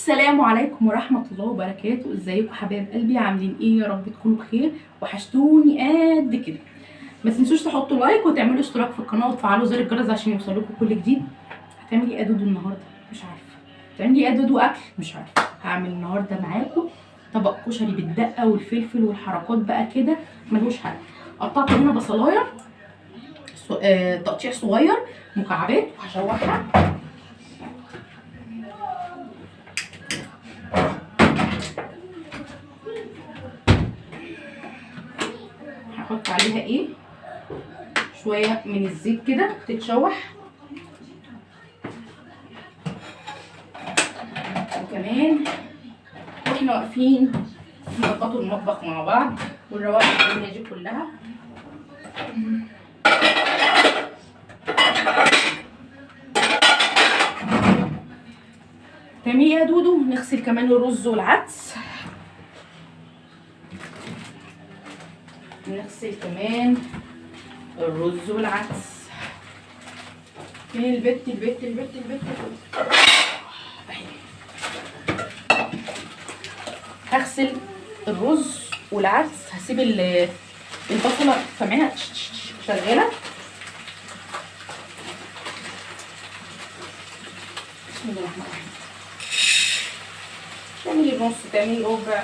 السلام عليكم ورحمة الله وبركاته. ازيكم حبايب قلبي؟ عاملين ايه؟ يا رب تكونوا بخير. وحشتوني قد كده. ما تنسوش تحطوا لايك وتعملوا اشتراك في القناة وتفعلوا زر الجرس عشان يوصلكم كل جديد. هتعملي ايه يا دودو النهارده؟ مش عارفة. هتعملي ايه يا دودو اكل؟ مش عارفة. هعمل النهارده معاكم طبق كشري بالدقة والفلفل والحركات بقى كده ملوش حل. قطعت هنا بصلايه تقطيع صغير مكعبات وهشوحها. هحط عليها ايه شويه من الزيت كده تتشوح، وكمان واحنا واقفين نظبطوا المطبخ مع بعض ونروق الدنيا دي كلها. تعملي ايه يا دودو؟ نغسل كمان الرز والعدس، نغسل كمان الرز والعدس. فين البت اهي. هغسل الرز والعدس، هسيب البصله سامعينها شغاله. بسم الله الرحمن الرحيم. تعملي نص، تعملي ربع،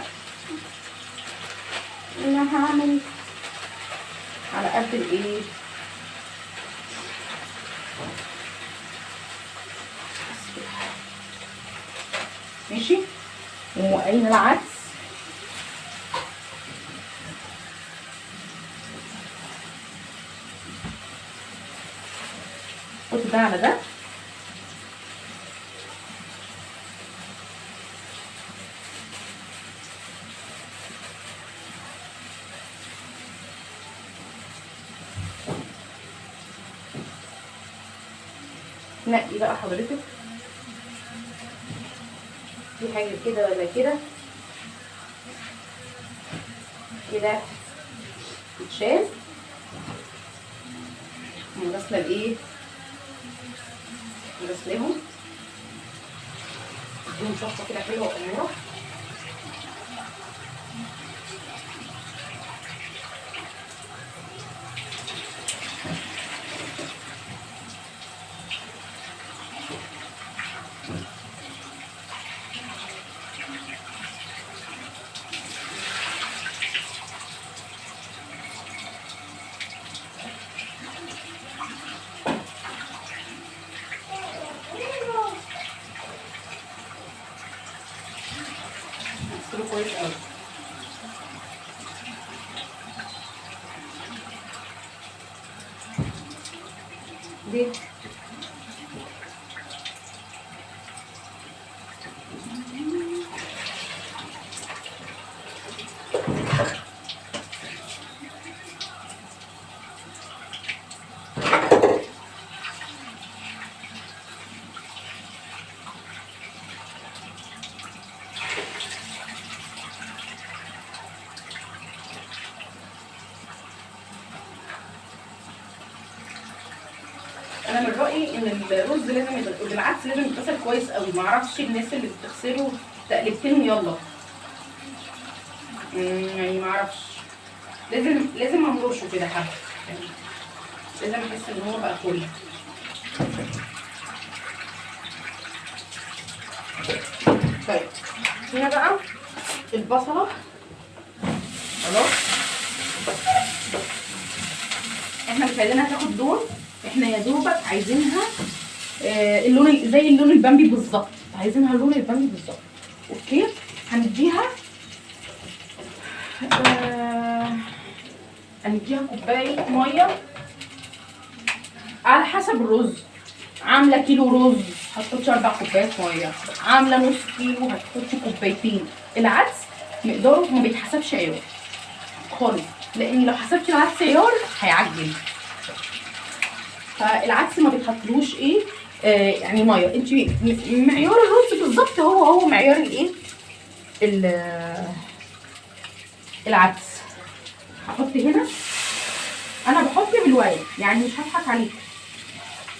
انا هعمل على قد الايه. ماشي. وموقعين العدس، حط ده على ده. نقي بقى حضرتك في حاجه كده ولا كده كده تتشال. غسله الايه، غسلاهم اديهم شطه كده حلوه واموره. اغسله كويس قوي. دي انا من رايي ان الرز لازم بالعكس لازم يتغسل كويس قوي. ما اعرفش الناس اللي بتغسله تقلبتين ويلا، يعني ما اعرفش. لازم امرشه كده حبه، يعني لازم احس ان هو بقى فل. طيب هنا بقى البصله خلاص، احنا مش عايزينها تاخد لون، احنا يا دوبك عايزينها اللون زي اللون البامبي بالظبط، عايزينها اللون البامبي بالظبط. اوكي. هنديها هنديها كوبايه ميه على حسب الرز. عامله كيلو رز هتحطي 4 كوبايات ميه، عامله نص كيلو هتحطي كوبايتين. العدس مقداره ما بيتحسبش عيار خالص، لان لو حسبتي العدس عيار هيعجن. فالعدس ما بيتحطلوش ايه يعني ميه. انت معيار الرز بالظبط هو معيار الايه العدس. هحط هنا، انا بحط بالورق يعني مش هضحك عليك،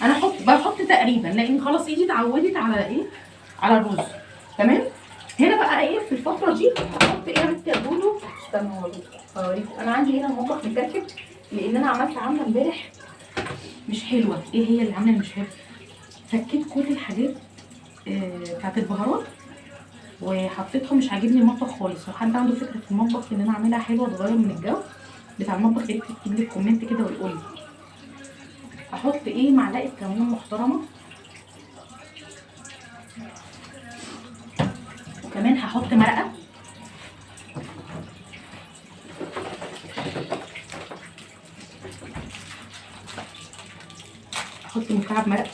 انا بحط تقريبا لان خلاص ايدي اتعودت على ايه، على الرز. تمام. هنا بقى ايه في الفتره دي هحط ايه يا بنتي يا دودو؟ استنى هوريكم. انا عندي هنا المطبخ مكركب لان انا عامله امبارح مش حلوه. ايه هي اللي عامله مش حلوه؟ فكيت كل الحاجات بتاعت البهارات وحطيتها. مش عاجبني المطبخ خالص. لو حد عنده فكره في المطبخ ان انا اعملها حلوه تغير من الجو بتاع المطبخ، يكتب لي في كومنت كده ويقول لي. احط ايه؟ معلقه كمون محترمه، وكمان هحط مرقه. احط مكعب مرقه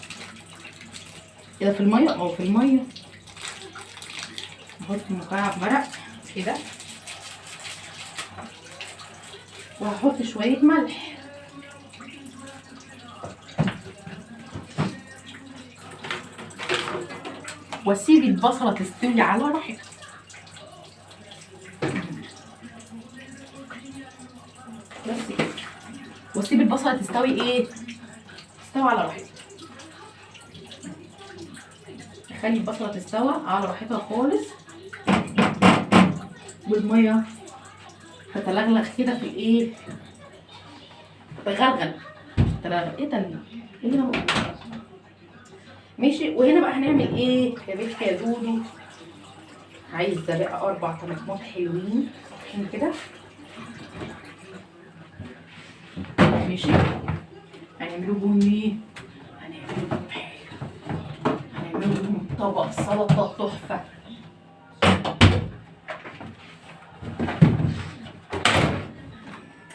كده في الميه او في الميه. احط مكعب مرق كده، وهحط شويه ملح واسيب البصله تستوي على راحتها. بس كده، واسيب البصله تستوي ايه؟ تستوي على راحتها. اخلي البصله تستوي على راحتها خالص، والميه تتلغلغ كده في الايه؟ تغلغل ايه تاني؟ ايه اللي انا بقوله؟ ماشي. وهنا بقى هنعمل ايه يا بنتي يا دودو؟ عايزه بقى 4 طماطمات حلوين فاتحين كده. ماشي. هنعملوا بهم ايه؟ هنعملوا بهم حلو، هنعملوا بهم طبق سلطه تحفه.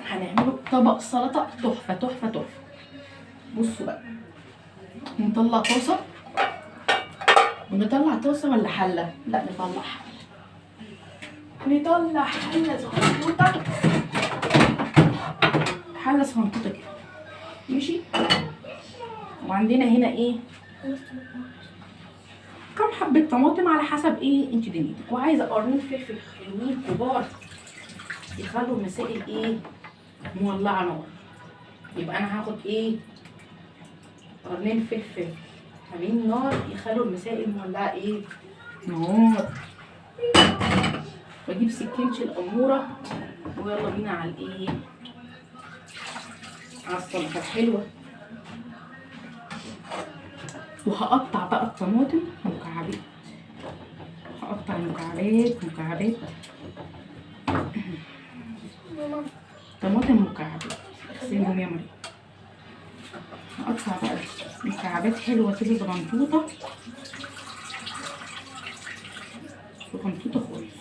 هنعملوا طبق سلطه تحفه تحفه تحفه. بصوا بقى، نطلع طاسه ولا حله؟ لا نطلع حله صغنطوطه، حله صغنطوطه كده. ماشي. وعندنا هنا ايه؟ كم حبه طماطم على حسب ايه انت دنيتك. وعايزه قرنين فلفل حلوين كبار يخلوا المسائل ايه؟ مولعه نار. يبقى انا هاخد ايه؟ قرنين فلفل حامين نار يخلوا المسائل مولعه ايه؟ نار. واجيب سكينتي الاموره ويلا بينا على الايه؟ على السلطه الحلوه. وهقطع بقى الطماطم مكعبات، هقطع مكعبات طماطم مكعبات. اغسلهم يا مريم. هقطع بقى مكعبات حلوه كده صغنطوطه خالص.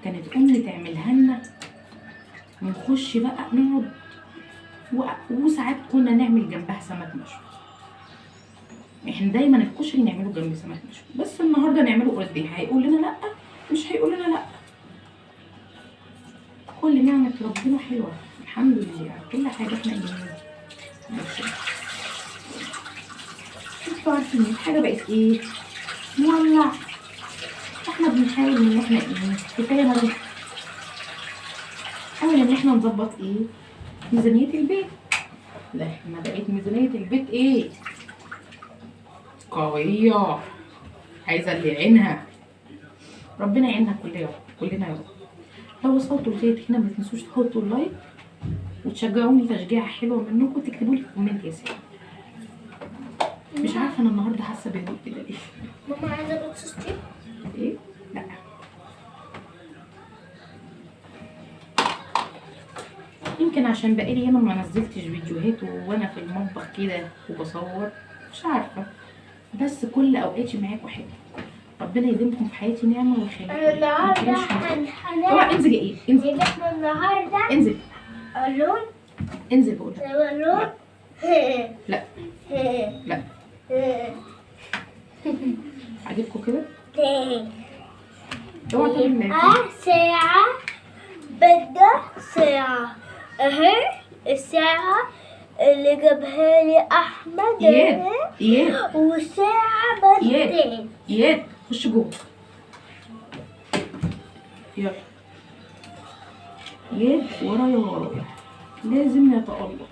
كانت امي تعملها لنا ونخش بقى نقعد، وساعات كنا نعمل جنبها سمك مشوي. احنا دايما الكشري نعمله جنب سمك مشوي، بس النهارده نعمله قرداح. هيقول لنا لا؟ مش هيقول لنا لا. كل نعمه ربنا حلوه الحمد لله. كل حاجه احنا جميله. انتوا عارفين الحاجه بقت ايه؟ مولع. احنا بنحاول ان احنا ايه؟ كفايه مرة نحاول ان احنا نظبط ايه؟ ميزانيه البيت. لا احنا بقت ميزانيه البيت ايه؟ قويه، عايزه اللي يعينها. ربنا يعينها كلنا يا رب. لو وصلتوا لغايه هنا ما تنسوش تحطوا اللايك وتشجعوني تشجيعه حلوه منكم وتكتبوا لي كومنت يا سيدي. مش عارفه انا النهارده حاسه بهدوء كده ليه؟ ماما عايزه بطاطس دي؟ ايه؟ لا يمكن عشان بقالي ياما ما نزلتش فيديوهات وانا في المطبخ كده وبصور، مش عارفه. بس كل اوقاتي معاكم حلوه. ربنا يديمكم في حياتي نعمه ويخليكم. النهارده اوعى انزل. ايه؟ انزل. احنا النهارده انزل. اللون انزل بقول. اللون لا لا عاجبكم كده؟ اوعى تعمل ساعة بدها ساعة. اهي الساعة اللي جابها لي احمد اياد وساعة بدين. اياد خش جوه يلا. اياد ورايا لازم نتألق.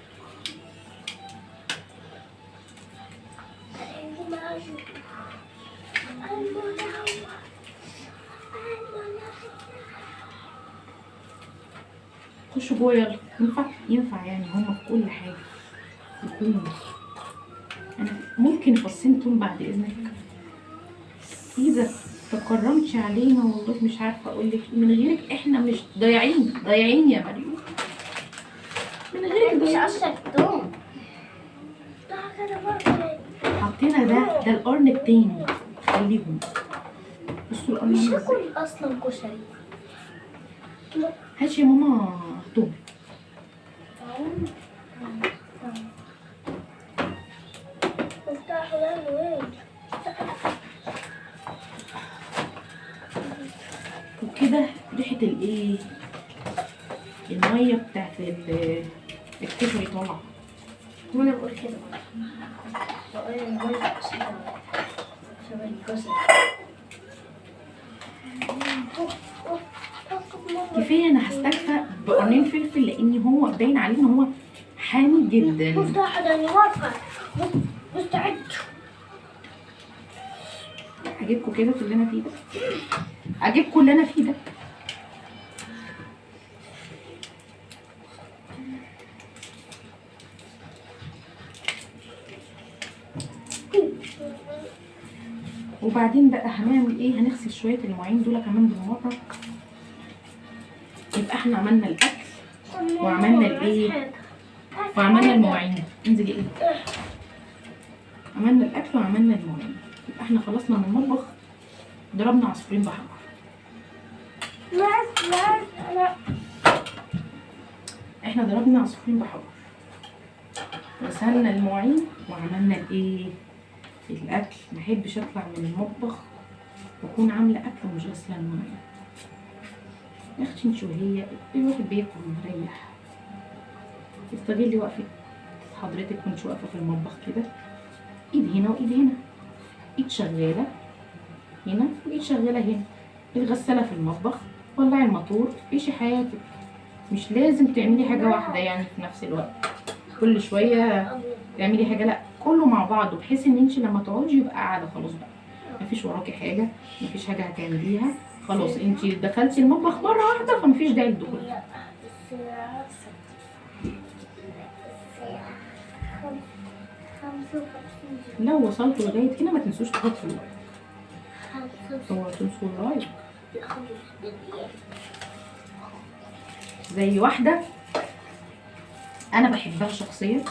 خشوا جوه يلا. ينفع يعني هما في كل حاجة يكونوا. انا ممكن فصين توم بعد اذنك؟ اذا تكرمتش علينا والله مش عارفة اقولك من غيرك احنا مش ضايعين يا مريم. من غيرك مش ضايعين. قصدك توم. ده كده برضه. حطينا ده القرن التاني. خليهم بصوا القرن مش عامل ازاي. هاكل اصلا كشري. هاتي يا ماما توم. مفتاح ده وين؟ وكده ريحة الايه المية بتاعت الكشري طالعة. وانا بقول كده بقول المية شبه الكشري. كفاية انا هستكفى بقرنين فلفل لان هو باين عليه ان هو حامي جدا. مفتاح ده واقفة مستعد. هجيبكوا كده في اللي انا فيه ده. هجيبكوا اللي انا فيه ده. وبعدين بقى هنعمل ايه؟ هنغسل شويه المواعين دول كمان بالمره. يبقى احنا عملنا الاكل وعملنا الايه وعملنا المواعين. انزلي ايه؟ عملنا الاكل وعملنا المواعين. يبقى احنا خلصنا من المطبخ. ضربنا عصفورين بحجر. لا احنا ضربنا عصفورين بحجر. غسلنا المواعين وعملنا الايه الاكل. ما احبش اطلع من المطبخ واكون عامله اكل ومش غاسله المواعين. يا اختي انت وهي الواحد بياكل ومريح. استغلي وقفه حضرتك كنت واقفه في المطبخ كده. ايد هنا وايد هنا. ايد شغاله هنا وايد شغاله هنا. الغساله في المطبخ. ولعي الموتور. عيشي حياتك. مش لازم تعملي حاجه واحده يعني في نفس الوقت. كل شويه تعملي حاجه، لا كله مع بعضه بحيث ان انت لما تقعدي يبقى قاعده خلاص بقى. مفيش وراكي حاجه، مفيش حاجه هتعمليها خلاص. انت دخلتي المطبخ مره واحده فمفيش داعي للدخول. لو وصلتوا لغايه هنا ما تنسوش تحطوا اللايك. اوعوا تنسوا اللايك. زي واحده انا بحبها شخصيا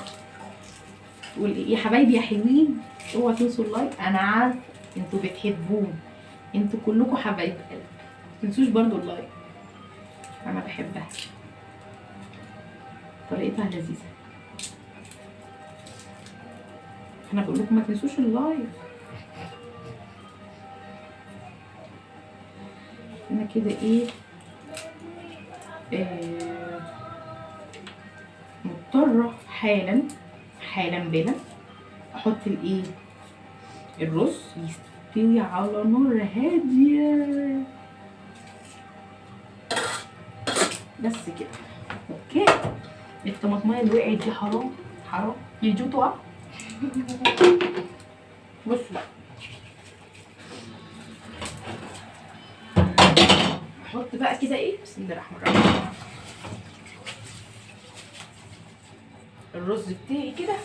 تقول يا حبايبي يا حلوين اوعوا تنسوا اللايك. انا عارف انتوا بتحبون، انتوا كلكم حبايب قلب. متنسوش برضو اللايك. انا بحبها. طريقتها لذيذه. انا بقول لكم ما تنسوش اللايك. انا كده ايه مضطره حالا بلا احط الايه الرز يستوي على نار هاديه بس كده. اوكي. الطماطمايه اللي وقعت دي حرام يجوا تقع. بصوا بقى احط بقى كده ايه بسم الله الرحمن الرحيم الرز بتاعي كده.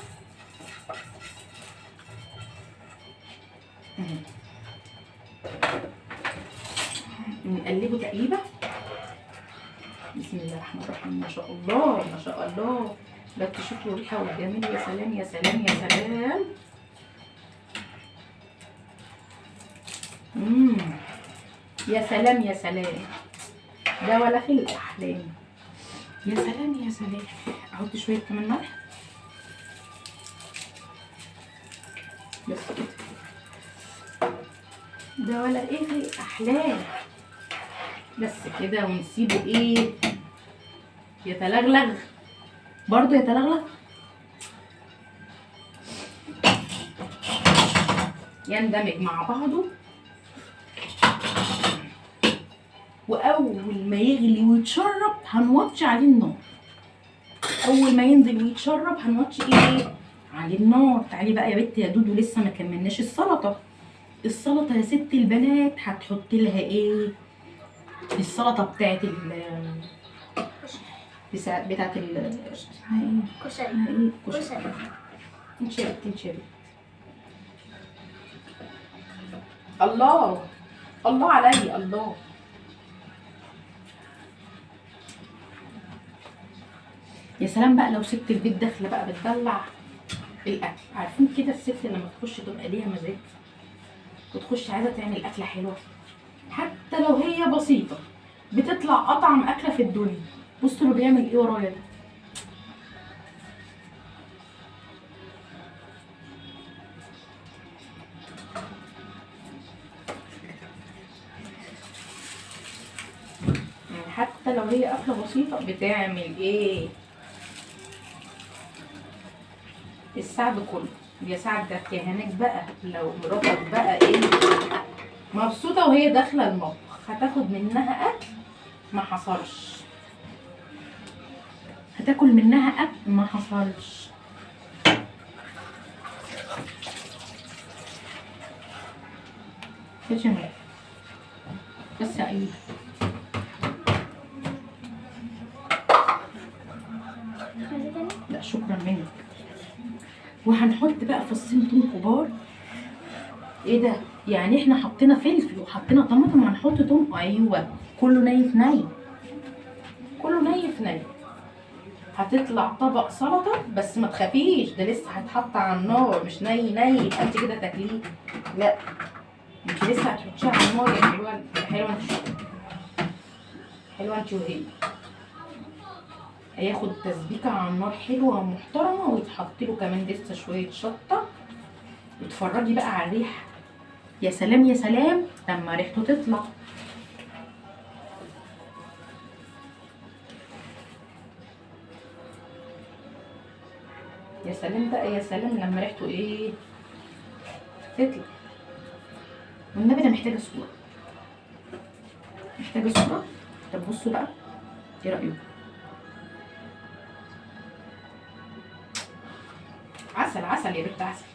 نقلبه تقليبه. بسم الله الرحمن الرحيم. ما شاء الله ما شاء الله. لا تشوفوا الريحه والجمال. يا سلام يا سلام يا سلام. يا سلام يا سلام. ده ولا في الاحلام. يا سلام يا سلام. احط شويه كمان ملح بس كده. ده ولا ايه في الاحلام. بس كده. ونسيبه ايه يتلغلغ برضو يتلغلغ يندمج مع بعضه. واول ما يغلي ويتشرب هنوطي عليه النار. اول ما ينزل ويتشرب هنوطي ايه علي النار. تعالي بقى يا بت يا دودو، لسه ما كملناش السلطه. السلطه يا ست البنات هتحط لها ايه؟ السلطه بتاعت بتاعت اسمها ايه؟ كشري. اسمها ايه؟ كشري. انشبت. الله الله علي الله. يا سلام بقى لو ست البيت داخله بقى بتدلع الاكل. عارفين كده الست لما تخش تبقى ليها مزاج وتخش عايزه تعمل اكله حلوه، حتى لو هي بسيطه بتطلع اطعم اكله في الدنيا. بصوا اللي بيعمل ايه ورايا ده. يعني حتى لو هي اكله بسيطه بتعمل ايه. السعد كله يا سعدك يا هناك بقى لو مراتك بقى ايه مبسوطه وهي داخله المطبخ هتاخد منها اكل ما حصلش. هتاكل منها اكل ما حصلش. يا جماعه بس يا ايوه لا شكرا منك. وهنحط بقى فصين توم كبار. ايه ده؟ يعني احنا حطينا فلفل وحطينا طماطم وهنحط توم؟ ايوه كله ني في ني، كله ني في ني. هتطلع طبق سلطه بس ما تخافيش ده لسه هيتحط على النار مش ني يبقى انت كده تاكليه. لا انت لسه هتحطيه على النار يا حلوه. حلوه انت، حلوه انت وهي. هياخد تسبيكه على النار حلوه ومحترمه ويتحط له كمان لسه شويه شطه. واتفرجي بقى على الريحه. يا سلام يا سلام لما ريحته تطلع. يا سلام بقى يا سلام لما ريحته ايه تطلع. والنبي ده محتاجه صوره، محتاجه صوره. طب بصوا بقى ايه رايكم؟ عسل عسل يا بنت عسل.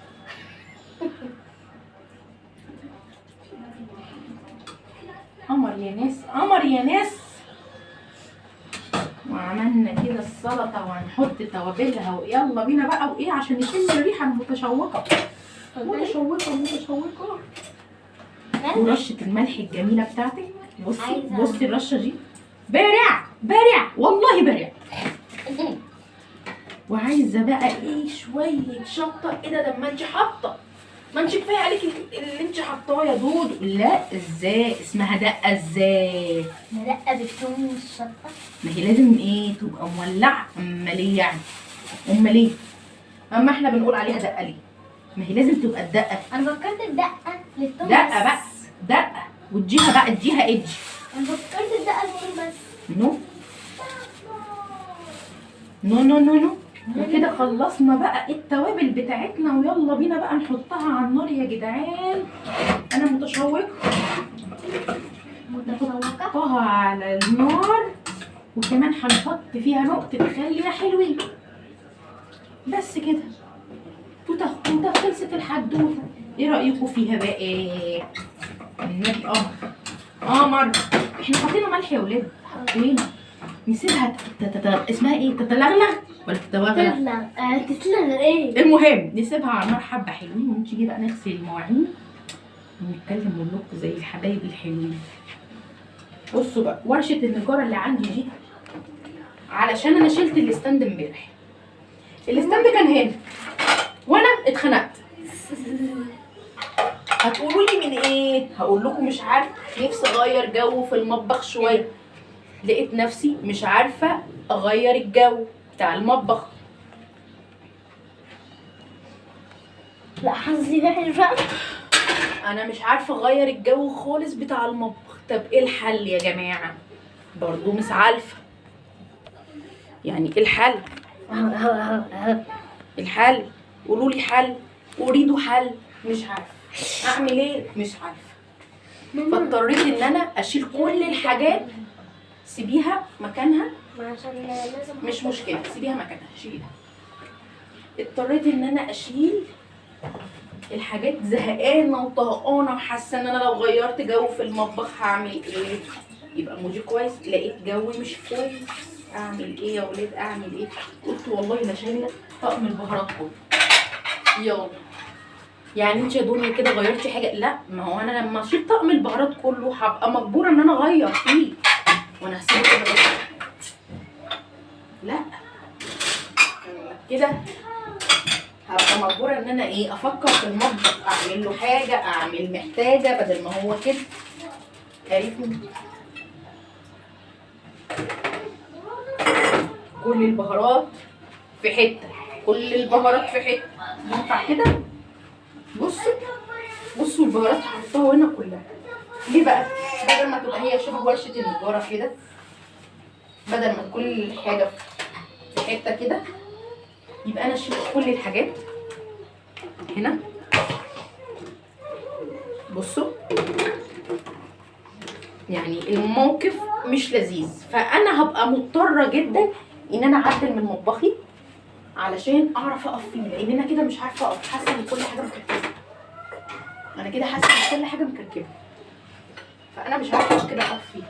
قمر يا ناس قمر يا ناس. وعملنا كده السلطه وهنحط توابلها ويلا بينا بقى وايه عشان نشم الريحه المتشوقه. متشوقه. ورشه الملح الجميله بتاعتك. بصي الرشه دي بارع والله بارع. وعايزه بقى ايه شويه شطه. ايه ده ما انت حاطه، ما انت كفايه عليكي اللي انت حطاه يا دودو. لا ازاي اسمها دقه ازاي؟ دقه بالثوم والشطه. ما هي لازم ايه تبقى مولعه. امال ايه يعني؟ امال ايه؟ اما احنا بنقول عليها دقه ليه؟ ما هي لازم تبقى الدقه. انا فكرت الدقه للثوم دقه بقى دقه واديها بقى اديها ادي. انا فكرت الدقه للثوم بس. نو وكده خلصنا بقى التوابل بتاعتنا ويلا بينا بقى نحطها على النار يا جدعان. انا متشوقه. نحطها على النار وكمان هنحط فيها نقطه خل يا حلوين. بس كده توته خلصت الحدوته. ايه رايكم فيها بقى؟ النبي قمر. احنا حطينا ملح يا ولاد حطينا. نسيبها اسمها ايه تتلغلغ ولا تتوغلغ؟ تتلغى ايه؟ المهم نسيبها على النار حبه حلوين ونيجي بقى نغسل المواعين ونتكلم ونلق زي الحبايب الحلوين. بصوا بقى ورشه النجاره اللي عندي دي علشان انا شلت الاستاند امبارح. الاستاند كان هنا وانا اتخنقت. هتقولوا لي من ايه؟ هقول لكم مش عارفه نفسي اغير جو في المطبخ شويه. لقيت نفسي مش عارفه اغير الجو بتاع المطبخ. لا حظي وحش بقى. انا مش عارفه اغير الجو خالص بتاع المطبخ. طب ايه الحل يا جماعه؟ برضو مش عارفه يعني ايه الحل. الحل قولوا لي حل. اريد حل مش عارفه اعمل ايه مش عارفه. فاضطريت ان انا اشيل كل الحاجات. سيبيها مكانها عشان لازم مش مشكله سيبيها مكانها شيلها. اضطريت ان انا اشيل الحاجات، زهقانه وطهقانه وحاسه ان انا لو غيرت جو في المطبخ هعمل ايه، يبقى مودي كويس. لقيت جوي مش كويس، اعمل ايه يا ولاد اعمل ايه؟ قلت والله انا شايله طقم البهارات كله. يلا يعني انت يا دنيا كده غيرتي حاجه؟ لا، ما هو انا لما اشيل طقم البهارات كله هبقى مجبوره ان انا اغير فيه، وانا هسيبه كده بس؟ لا، كده هبقى مجبوره ان انا ايه، افكر في المطبخ، اعمل له حاجه، اعمل محتاجه بدل ما هو كده. عرفني كل البهارات في حته، كل البهارات في حته، ينفع كده؟ بصوا البهارات هحطها هنا كلها. ليه بقى؟ بدل ما تبقى هي شبه ورشه النجاره كده، بدل ما كل حاجه في حته كده، يبقى انا اشيل كل الحاجات هنا. بصوا يعني الموقف مش لذيذ، فانا هبقى مضطره جدا ان انا اعدل من مطبخي علشان اعرف اقف فيه، لان انا كده مش عارفه اقف، حاسه ان كل حاجه مكركبه. انا كده حاسه ان كل حاجه مكركبه، فانا مش عارفه كده اقف فيه.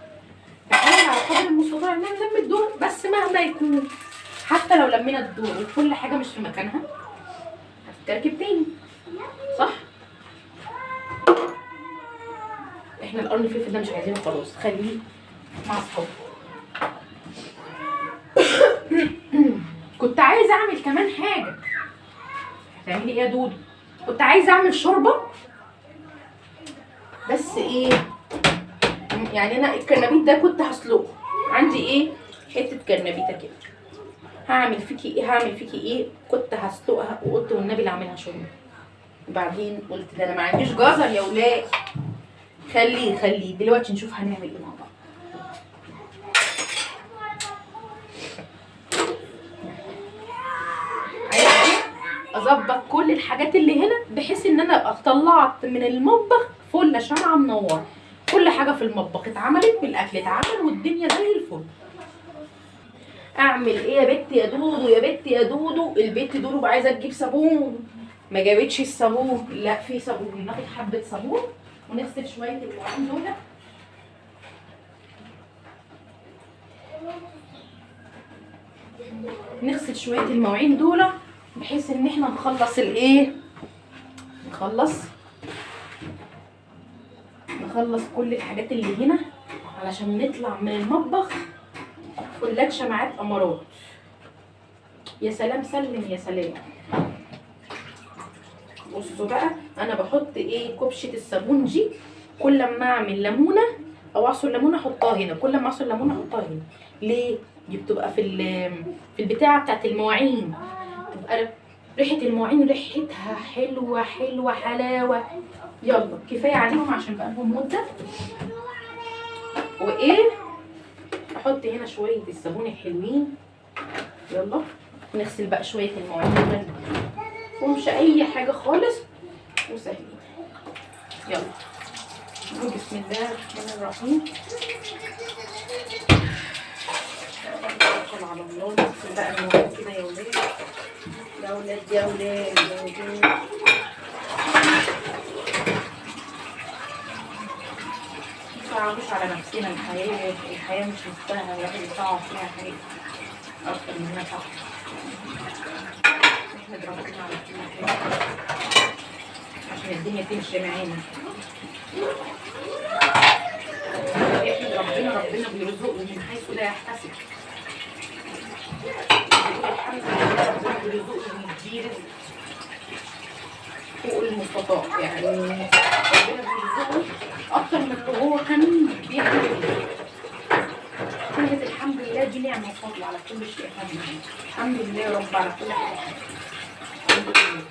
بحاول على قدر المستطاع ان انا الم الدور، بس مهما يكون حتى لو لمينا الدور وكل حاجه مش في مكانها هتتركب تاني، صح؟ احنا القرن الفلفل ده مش عايزينه خلاص، خليه مع اصحابه. كنت عايزه اعمل كمان حاجه. هتعملي ايه يا دودو؟ كنت عايزه اعمل شوربه، بس ايه يعني، انا الكرنبيط ده كنت هسلقه، عندي ايه حته كرنبيطه كده، هعمل فيكي ايه، كنت هسلقها وقلت والنبي اللي اعملها شوربه. وبعدين قلت ده انا ما عنديش جزر يا ولاد، خليه دلوقتي نشوف هنعمل ايه مع بعض. اظبط كل الحاجات اللي هنا بحيث ان انا ابقى طلعت من المطبخ فله شمعه منوره، كل حاجه في المطبخ اتعملت، بالاكل اتعمل والدنيا زي الفل. اعمل ايه يا بنتي يا دودو، يا بنتي يا دودو؟ البنت دودو عايزه تجيب صابون، ما جابتش الصابون. لا في صابون، ناخد حبه صابون ونغسل شويه المواعين دول. نغسل شويه المواعين دول بحيث ان احنا نخلص الايه، نخلص كل الحاجات اللي هنا علشان نطلع من المطبخ كلك شمعات امارات. يا سلام، سلم يا سلام. بصوا بقى انا بحط ايه، كبشه الصابون دي كل ما اعمل ليمونه او اعصر ليمونه احطها هنا، كل ما اعصر ليمونه احطها هنا. ليه؟ دي بتبقى في البتاعه بتاعت المواعين، تبقى ريحه المواعين ريحتها حلوه حلاوه. يلا كفايه عليهم عشان بقى لهم مده. وايه، احط هنا شويه الصابون الحلوين. يلا نغسل بقى شويه المواعين دول، ومش اي حاجه خالص وسهلين. يلا بسم الله الرحمن الرحيم. توكل على الله. نغسل بقى المواعين كده يا ولاد، يا ولاد يا ولاد يا ولاد. متعبوش على نفسنا، الحياة مش مستاهلة الواحد يصعب فيها حاجة أكتر من هنا. صح، نحمد ربنا على كل حاجة عشان الدنيا تمشي معانا. يحمد ربنا، ربنا بيرزقه من حيث لا يحتسب. الحمد لله ربنا بيرزقه ويديه رزق فوق المستطاع، يعني ربنا بيرزقه اكتر من اللي هو كان بيعمل. كلمة الحمد لله دي نعمة وفضل على كل شيء. الحمد لله يا رب على كل حاجة. الحمد لله.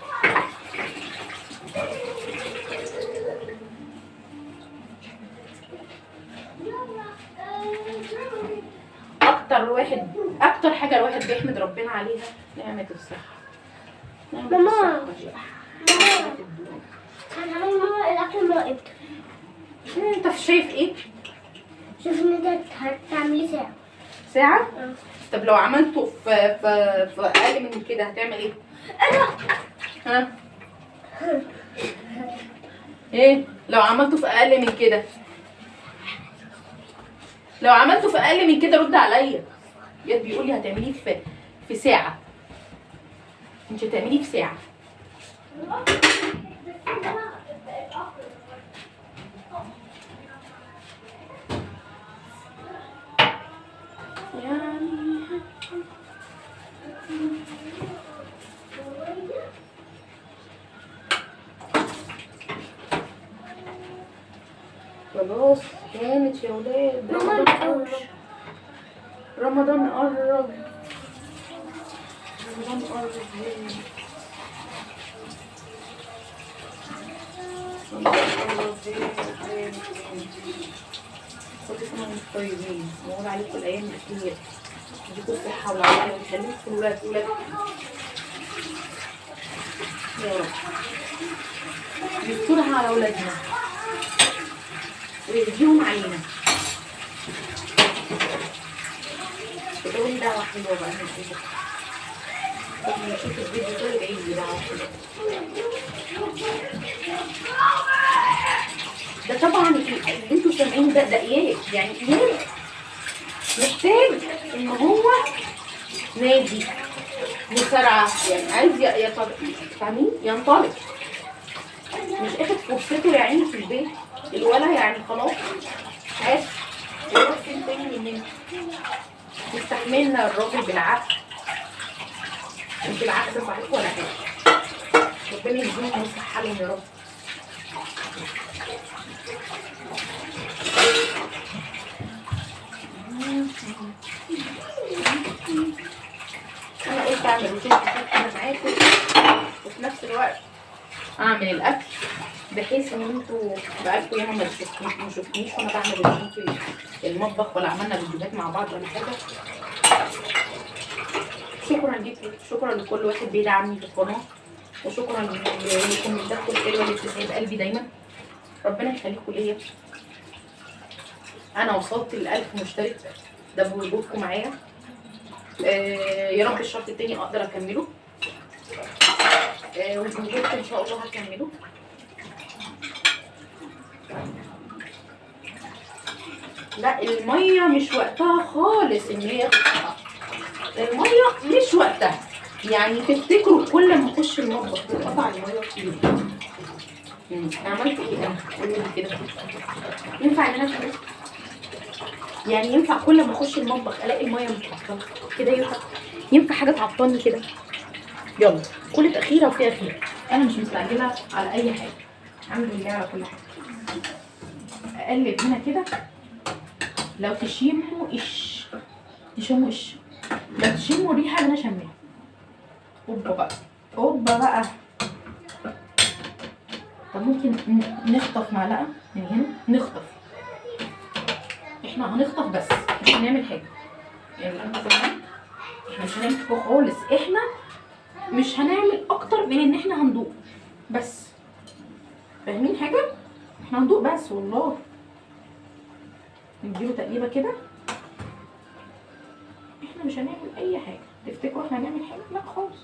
اكتر حاجة الواحد بيحمد ربنا عليها نعمة الصحة. ماما هنعمل ماما الاكل مع امتى؟ انت شايف ايه؟ شوف ان انت هتعملي ساعة. طب لو عملته في اقل من كده هتعمل ايه؟ ها ايه لو عملته في اقل من كده؟ لو عملته في اقل من كده رد عليا. جد بيقول لي هتعمليه في ساعه. انت هتعمليه في ساعه. يعني خلاص كانت يا ولاد. رمضان قرب. رمضان قرب. رمضان قرب. كل سنة وانتم طيبين. نقول عليكم الأيام بخير. يديكوا الصحة والعافية ويخليكم الولاد يا رب. يسترها على ولادنا ويهديهم علينا. تقولي دعوة حلوة بقى من عندك. طب نشوف الفيديو ده يبقى لي دعوة حلوة. ده طبعا اللي انتوا سامعينه ده ايه يعني؟ ايه محتاج ان هو نادي مسارعة، يعني عايز فاهمين ينطلق، مش اخد فرصته يا عيني في البيت الولا، يعني خلاص عايز يروح فين تاني مننا. يستحملنا الراجل بالعقل، مش بالعقل صحيح ولا حاجة. ربنا يهديهم ويصلح حالهم يا رب. انا قلت اعمل روتين انا معاكم وفي نفس الوقت اعمل الاكل، بحيث ان انتوا بقالكم ياما ما شفتنيش وانا بعمل روتين في المطبخ، ولا عملنا فيديوهات مع بعض ولا حاجه. شكرا ليكم، شكرا لكل واحد بيدعمني في القناه، وشكرا لكومنتاتكم الحلوه اللي بتسعد قلبي دايما. ربنا يخليكم ليا. انا وصلت ل1000 مشترك، ده بوجودكم معايا. يا رب الشهر التاني اقدر اكمله، وبوجودكم ان شاء الله هكمله. لا الميه مش وقتها خالص ان هي تتقطع، الميه مش وقتها. يعني تفتكروا كل ما اخش المطبخ تتقطع الميه كتير؟ عملت ايه انا؟ قولوا لي كده، ينفع ان انا يعني ينفع كل ما اخش المطبخ الاقي الميه متعطله كده؟ ينفع حاجه تعطلني كده؟ يلا كل تاخيره وفيها خير. انا مش مستعجله على اي حاجه، الحمد لله على كل حاجه. اقلب هنا كده. لو تشموا لو تشموا الريحه اللي انا شماها. اوبا بقى. طب ممكن نخطف معلقه من هنا، نخطف. احنا هنخطف بس مش هنعمل حاجه، يعني احنا مش هنعمل حاجه خالص. احنا مش هنعمل اكتر من ان احنا هندوق بس. فاهمين حاجه؟ احنا هندوق بس والله. نديله تقليبه كده. احنا مش هنعمل اي حاجه. تفتكروا احنا هنعمل حاجه؟ لا خالص.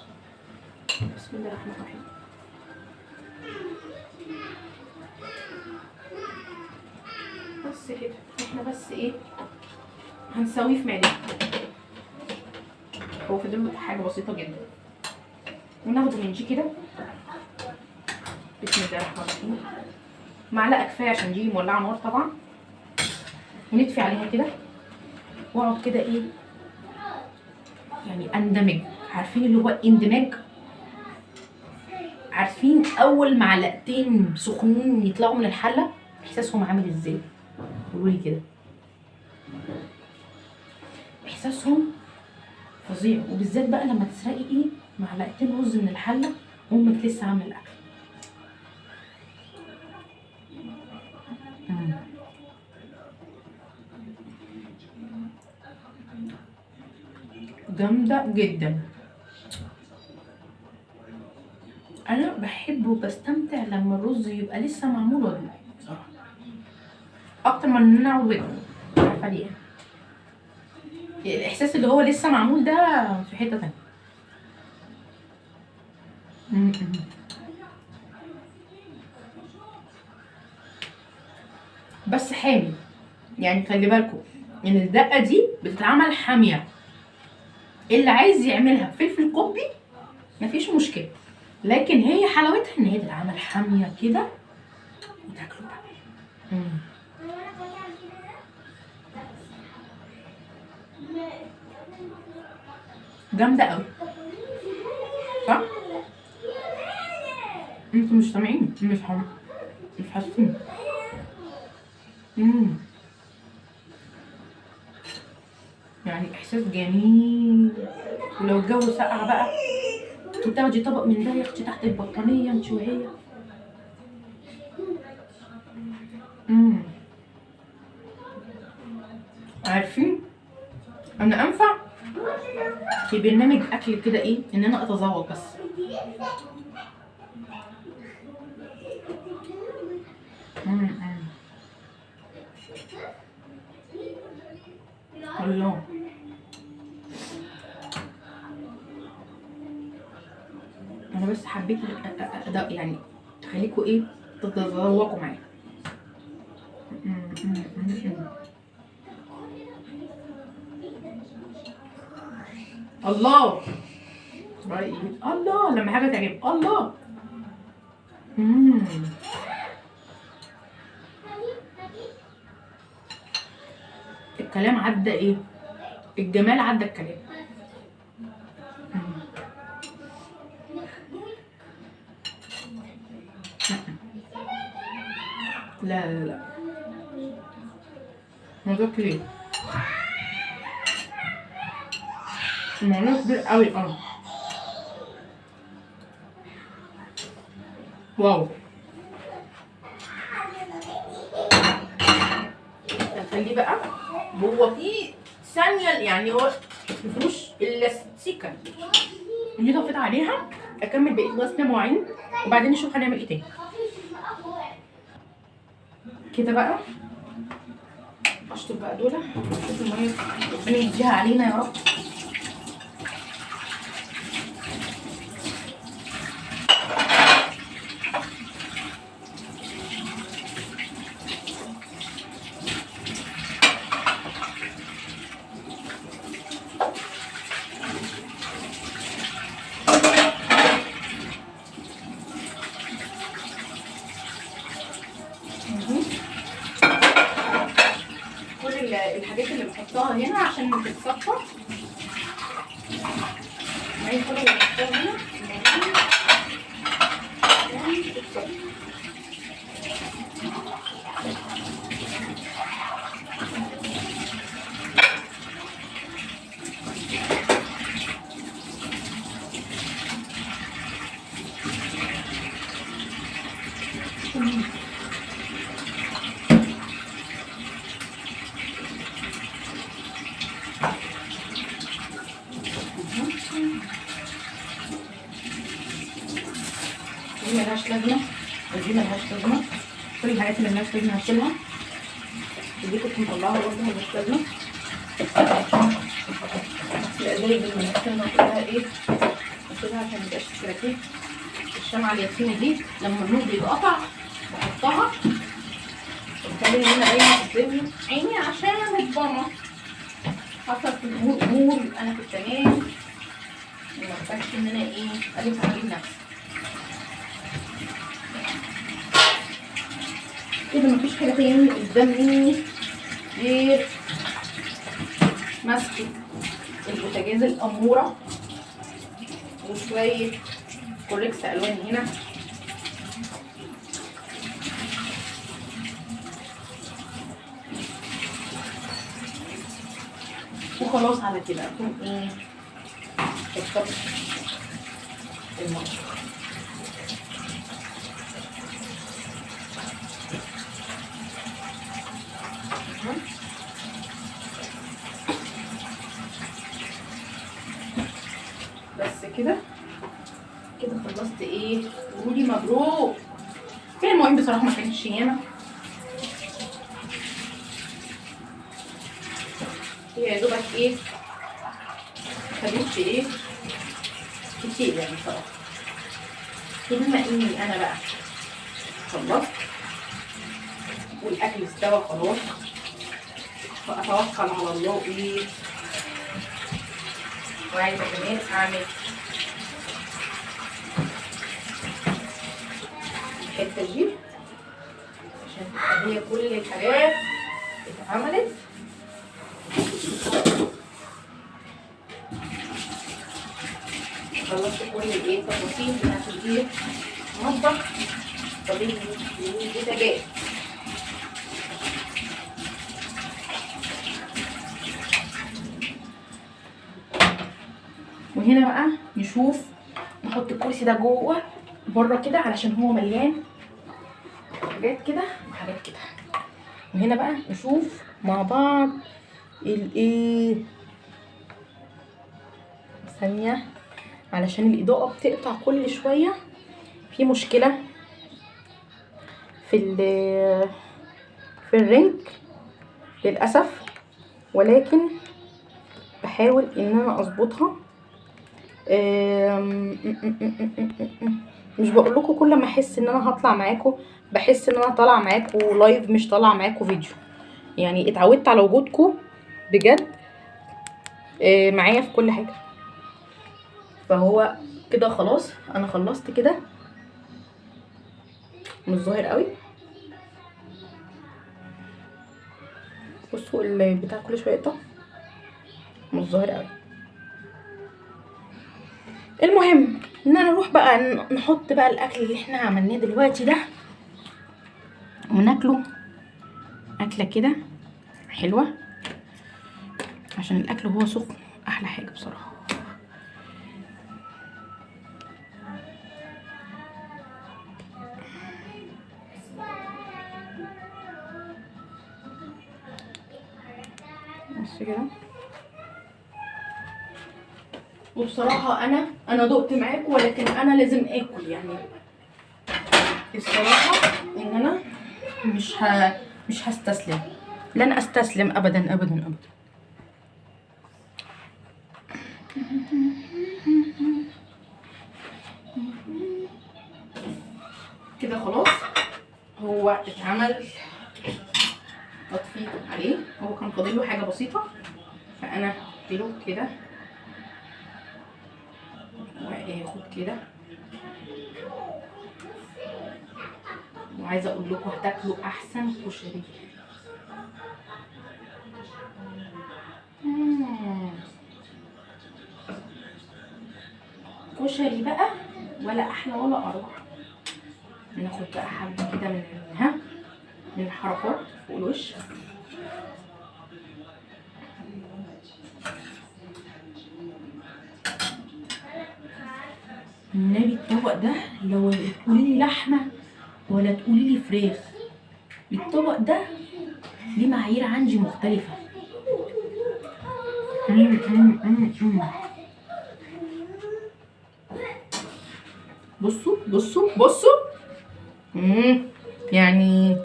بسم الله الرحمن الرحيم. بس كده. احنا بس ايه هنسويه في معدتنا. هو فضل حاجه بسيطه جدا. وناخده من دي كده. بسم الله الرحمن الرحيم. معلقه كفايه عشان دي مولعه نار طبعا. ونطفي عليها كده واقعد كده ايه يعني اندمج. عارفين اللي هو اندماج؟ عارفين اول معلقتين سخنين يطلعوا من الحله احساسهم عامل ازاي؟ قولوا لي كده. احساسهم فظيع، وبالذات بقى لما تسرقي ايه معلقتين رز من الحله وامك لسه عامله الاكل. جامده جدا. انا بحب وبستمتع لما الرز يبقى لسه معمول وجبه بصراحه، اكتر من ان انا اعوده. عارفه ليه؟ الاحساس اللي هو لسه معمول ده في حته تانيه. م- بس حامي، يعني خلي بالكم ان الدقه دي بتتعمل حاميه. اللي عايز يعملها فلفل كوبي مفيش مشكله، لكن هي حلاوتها ان هي تتعمل حاميه كده وتاكلوا بقى. جامده قوي صح؟ انتوا مش سامعين، مش حاسين. يعني احساس جميل. ولو الجو ساقع بقى وتاخدي طبق من ده يا اختي تحت البطانيه انت وهي. عارفين انا انفع في برنامج اكل كده ايه ان انا اتذوق بس. الله. انا بس حبيت يعني اخليكوا ايه تتذوقوا معايا. الله رأيي الله لما حاجه تعجب الله. الكلام عدى ايه، الجمال عدى الكلام. لا لا لا موضوع كبير، الموضوع كبير قوي. واو. خليه بقى هو في ثانية، يعني هو مفيهوش الا سيكة اللي طفيت عليها. اكمل بقية غسل مواعين وبعدين نشوف هنعمل ايه تاني. كده بقى اشطب بقى دول. شوف المية ربنا يديها علينا يا رب. الحاجات اللي بحطها هنا عشان تتصفى. معايا كل اللي بحطها هنا عشان تتصفى. دي ملهاش لازمة ودي ملهاش لازمة. كل الحاجات اللي ملهاش لازمة هشيلها، ودي كنت مطلعها برضه ملهاش لازمة. الأزايز اللي ملهاش لازمة كلها ايه هشيلها عشان ميبقاش كراكيب. الشمعة الياسميني دي لما النور بيتقطع بحطها وبخلي ان انا دايما قدامي عيني عشان الضنا حصل في الامور امور انا في التمام ومحتاجش ان انا ايه الف على نفسي. كده مفيش حاجه تاني قدام مني غير ماسكه البوتاجاز الاموره وشويه كوريكس الوان هنا. وخلاص على كده اكون ايه شطبت المطبخ. بس كده خلصت ايه. قولي مبروك. هي المواعين بصراحه ما كانتش ياما، هي يا دوبك ايه خدتش ايه كتير يعني بصراحه. بما اني انا بقى خلصت والاكل استوى خلاص، فاتوكل على الله ايه، وعايزه كمان اعمل الحته دي عشان تبقى هي كل الحاجات اتعملت. خلصت كل الايه التفاصيل بتاعت الايه المطبخ. طبيعي البوتاجاز وهنا بقى نشوف نحط الكرسي ده جوه بره كده علشان هو مليان حاجات كده وحاجات كده. وهنا بقى نشوف مع بعض الايه، ثانيه علشان الاضاءه بتقطع كل شويه، في مشكله في الرنج للاسف، ولكن بحاول ان انا اظبطها. مش بقول لكم كل ما احس ان انا هطلع معاكم بحس ان انا طالعه معاكم لايف مش طالعه معاكم فيديو، يعني اتعودت على وجودكم بجد معايا في كل حاجه. فهو كده خلاص انا خلصت كده، مش ظاهر قوي. بصوا البتاع كل شويه يقطع، مش ظاهر قوي. المهم ان انا نروح بقى نحط بقى الاكل اللي احنا عملناه دلوقتي ده وناكله اكله كده حلوه، عشان الاكل وهو سخن احلى حاجه بصراحه. بس كده. وبصراحه انا دقت معاكم، ولكن انا لازم اكل يعني الصراحه، ان انا مش هستسلم، لن استسلم ابدا ابدا ابدا. كده خلاص هو اتعمل تطفيق عليه، هو كان فاضل له حاجه بسيطه فانا قلت له كده واخد كده. وعايزه اقول لكم هتاكلوا احسن كشري. كشري بقى ولا احلى ولا اروع. ناخد بقى حبه كده من الحركات فوق الوش. النبي الطبق ده لو تقولي لي لحمه ولا تقولي لي فراخ، الطبق ده ليه معايير عندي مختلفه. بصوا بصوا بصوا، يعني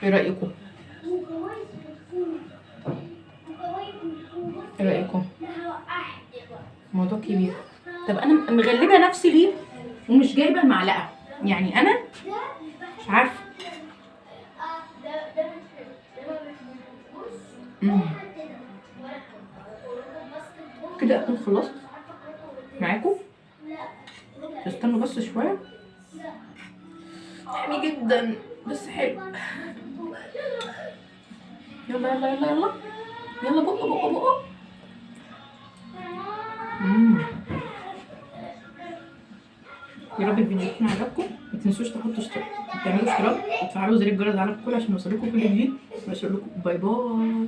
ايه رايكم؟ ايه رايكم؟ موضوع كبير. طب انا مغلبه نفسي ليه ومش جايبه المعلقه؟ يعني انا مش عارفه. كده اكون خلصت معاكم، استنوا بس شويه. حامي جدا بس حلو. يلا يلا يلا يلا يلا، بقوا بقوا بقوا. يا رب الفيديو يكون عجبكم. ما تنسوش تعملوا اشتراك وتفعلوا زر الجرس على الكل عشان يوصلكم كل جديد. بشكركم، باي باي.